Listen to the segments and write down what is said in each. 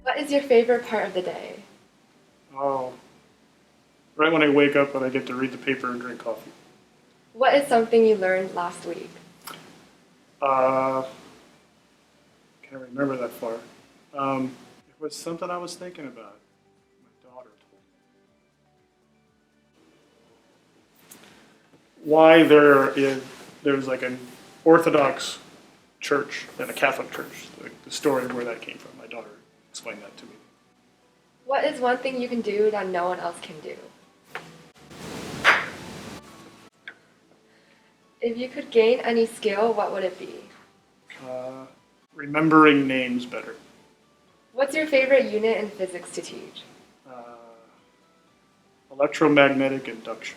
What is your favorite part of the day? Oh, right when I wake up and I get to read the paper and drink coffee. What is something you learned last week? Uh, can't remember that far. It was something I was thinking about. My daughter told me why there's like an Orthodox church and a Catholic church. The story of where that came from. My daughter explained that to me. What is one thing you can do that no one else can do? If you could gain any skill, what would it be? Uh, Remembering names better. What's your favorite unit in physics to teach? Uh, Electromagnetic induction.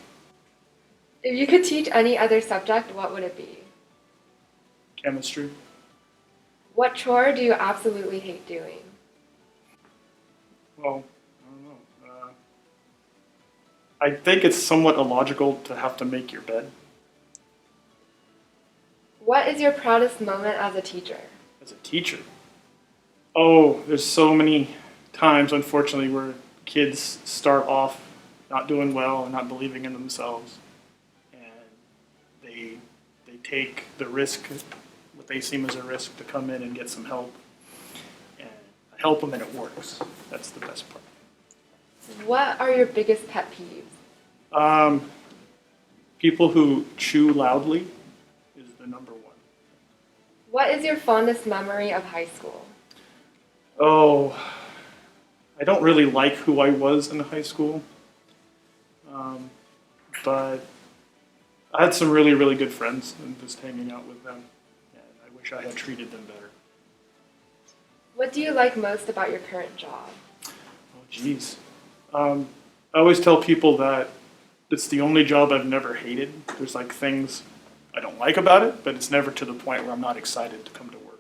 If you could teach any other subject, what would it be? Chemistry. What chore do you absolutely hate doing? Well, I don't know. I think it's somewhat illogical to have to make your bed What is your proudest moment as a teacher? as a teacher. Oh, there's so many times, unfortunately, where kids start off not doing well and not believing in themselves, and they they take the risk, what they seem as a risk, to come in and get some help, and I help them and it works. That's the best part. What are your biggest pet peeves? Um, People who chew loudly is the number one. What is your fondest memory of high school? Oh, I don't really like who I was in high school, um, but I had some really, really good friends and just hanging out with them, and I wish I had treated them better. What do you like most about your current job? Oh, geez. I always tell people that it's the only job I've never hated. There's like things I don't like about it, but it's never to the point where I'm not excited to come to work.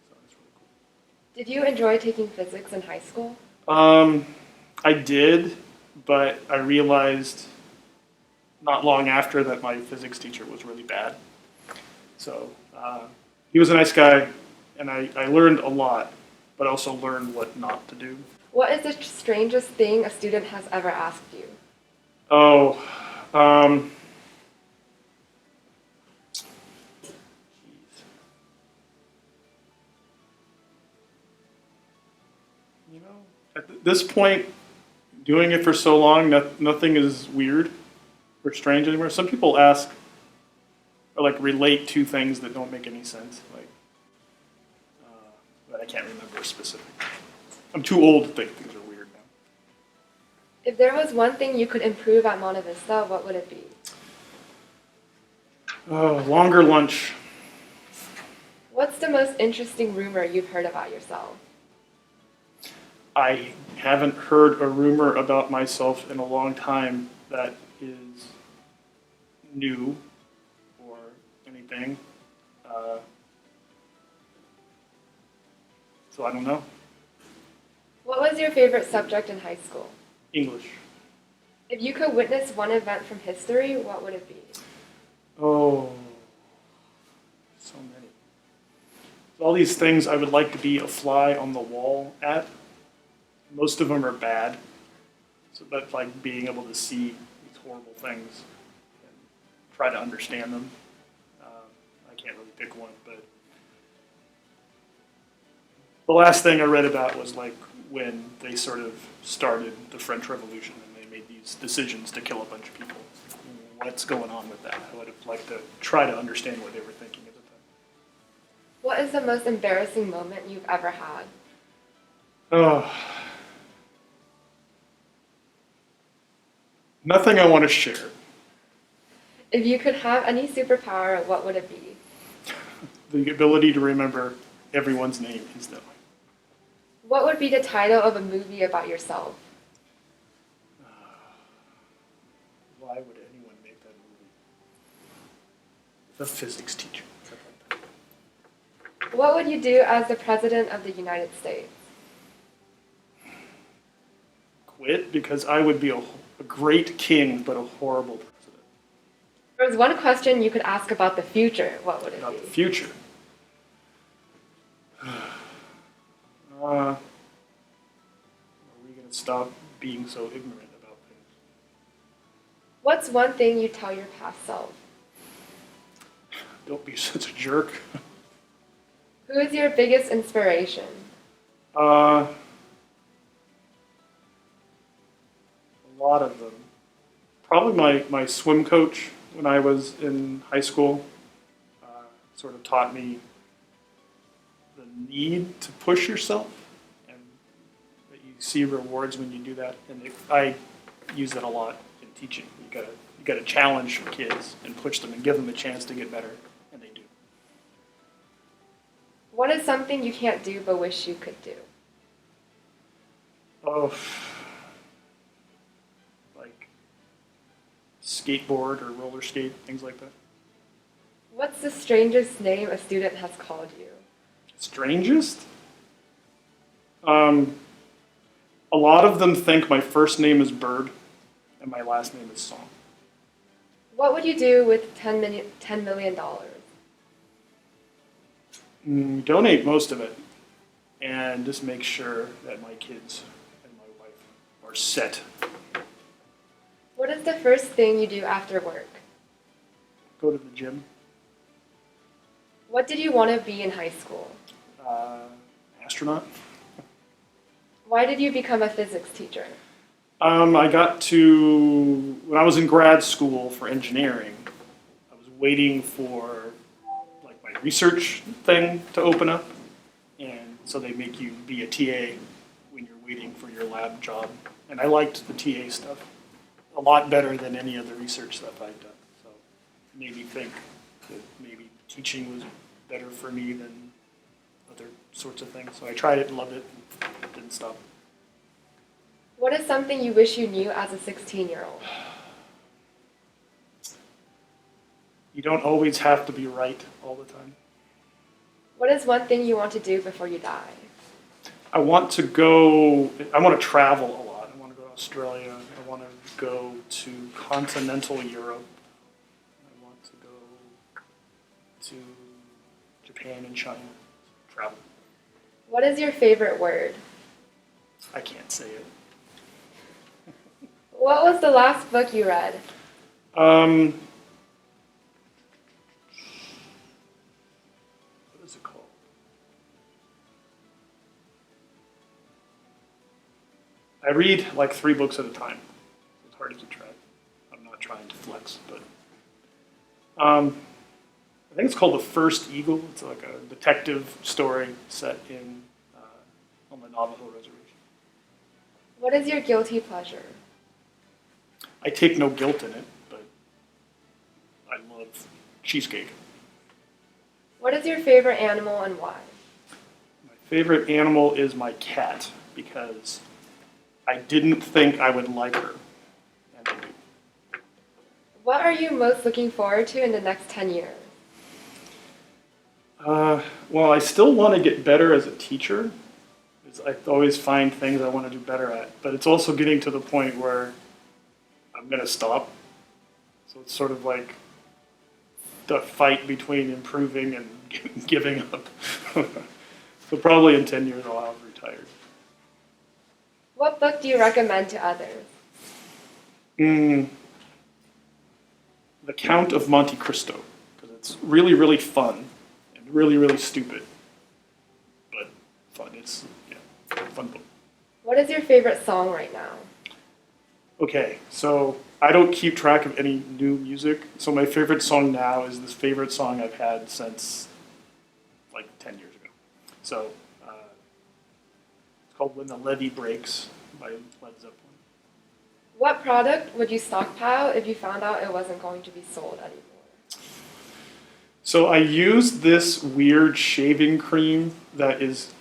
So it's really Did you enjoy taking physics in high school? cool. I did, but I realized not long after that my physics teacher was really bad. So he was a nice guy, and I learned a lot, but also learned what not to do. What is the strangest thing a student has ever asked you? Oh, um, you know, at this point, doing it for so long, nothing is weird or strange anymore. Some people ask or like relate to things that don't make any sense, like, but I can't remember a specific. I'm too old to think things are weird now. If there was one thing you could improve at Monte Vista, what would it be? Oh, longer lunch. What's the most interesting rumor you've heard about yourself? I haven't heard a rumor about myself in a long time that is new or anything. Uh, so I don't know. What was your favorite subject in high school? English. If you could witness one event from history, what would it be? Oh, so many. All these things I would like to be a fly on the wall at. Most of them are bad. So that's like being able to see these horrible things and try to understand them. I can't really pick one, but the last thing I read about was like when they sort of started the French Revolution and they made these decisions to kill a bunch of people. What's going on with that? I would have liked to try to understand what they were thinking at the time. What is the most embarrassing moment you've ever had? Oh, nothing I want to share. If you could have any superpower, what would it be? The ability to remember everyone's name instantly. What would be the title of a movie about yourself? Why would anyone make that movie? The physics teacher. What would you do as the President of the United States? Quit because I would be a great king, but a horrible president. If there was one question you could ask about the future, what would it About be? the future. Uh, stop being so ignorant about things. What's one thing you tell your past self? Don't be such a jerk. Who is your biggest inspiration? A lot of them. Probably my swim coach when I was in high school sort of taught me the need to push yourself and that you see rewards when you do that. And I use that a lot in teaching. You gotta challenge kids and push them and give them a chance to get better, and they do. What is something you can't do but wish you could do? Oh, like skateboard or roller skate, things like that. What's the strangest name a student has called you? Strangest? A lot of them think my first name is Bird and my last name is Song. What would you do with $10 million? Donate most of it and just make sure that my kids and my wife are set. What is the first thing you do after work? Go to the gym. What did you want to be in high school? Astronaut. Why did you become a physics teacher? I got to, when I was in grad school for engineering, I was waiting for like my research thing to open up. And so they make you be a TA when you're waiting for your lab job. And I liked the TA stuff a lot better than any of the research stuff I'd done. So it made me think that maybe teaching was better for me than other sorts of things. So I tried it and loved it and didn't stop. What is something you wish you knew as a 16-year-old? You don't always have to be right all the time. What is one thing you want to do before you die? I want to travel a lot. I want to go to Australia. I want to go to continental Europe. I want to go to Japan and China. Travel. What is your favorite word? I can't say it. What was the last book you read? What is it called? I read like 3 books at a time. It's hard to keep track. I'm not trying to flex, but I think it's called The First Eagle. It's like a detective story set in on the Navajo reservation. What is your guilty pleasure? I take no guilt in it, but I love cheesecake. What is your favorite animal and why? My favorite animal is my cat because I didn't think I would like her, and I do. What are you most looking forward to in the next 10 years? Well, I still want to get better as a teacher. I always find things I want to do better at, but it's also getting to the point where I'm going to stop. So it's sort of like the fight between improving and giving up. So probably in 10 years I'll have retired. What book do you recommend to others? The Count of Monte Cristo, because it's really, really fun and really, really stupid, but fun. It's a fun book. What is your favorite song right now? Okay, so I don't keep track of any new music. So my favorite song now is this favorite song I've had since like 10 years ago. So it's called When the Levee Breaks by Led Zeppelin. What product would you stockpile if you found out it wasn't going to be sold anymore? So I use this weird shaving cream that is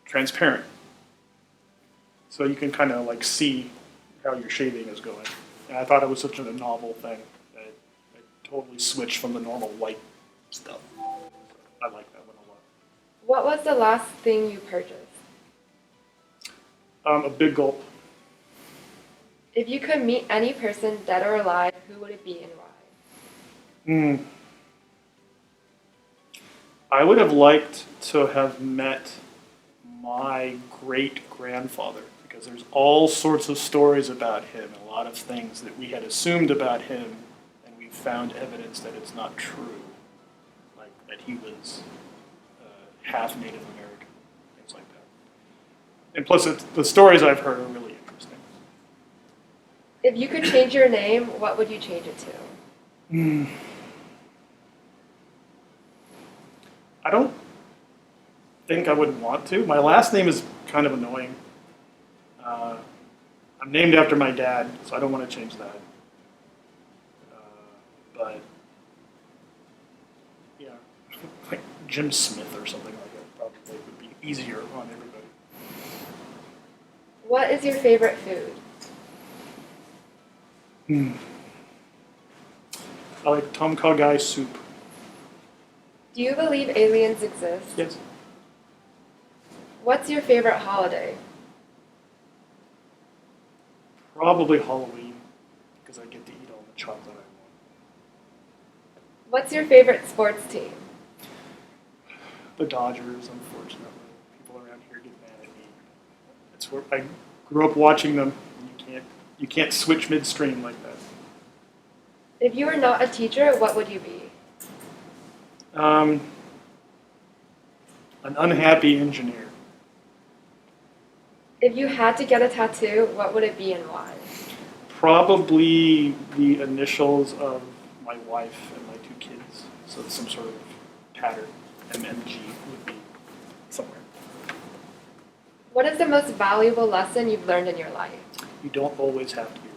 transparent. So you can kind of like see how your shaving is going. And I thought it was such a novel thing that I totally switched from the normal white stuff. I like that one a lot. What was the last thing you purchased? A big gulp. If you could meet any person, dead or alive, who would it be and why? I would have liked to have met my great-grandfather because because there's all sorts of stories about him, a lot of things that we had assumed about him, and we found evidence that it's not true, like that he was half Native American, things like that. And plus, the stories I've heard are really interesting. If you could change your name, what would you change it to? I don't think I would want to. My last name is kind of annoying. I'm named after my dad, so I don't want to change that. But yeah, like Jim Smith or something like that probably would be easier on everybody. What is your favorite food? I like tom kha gai soup. Do you believe aliens exist? Yes. What's your favorite holiday? Probably Halloween, because I get to eat all the chocolate I want. What's your favorite sports team? The Dodgers, unfortunately. People around here get mad at me. That's where I grew up watching them. And you can't switch midstream like that. If you were not a teacher, what would you be? An unhappy engineer. If you had to get a tattoo, what would it be and why? Probably the initials of my wife and my 2 kids. So some sort of pattern. MMG would be somewhere. What is the most valuable lesson you've learned in your life? You don't always have to be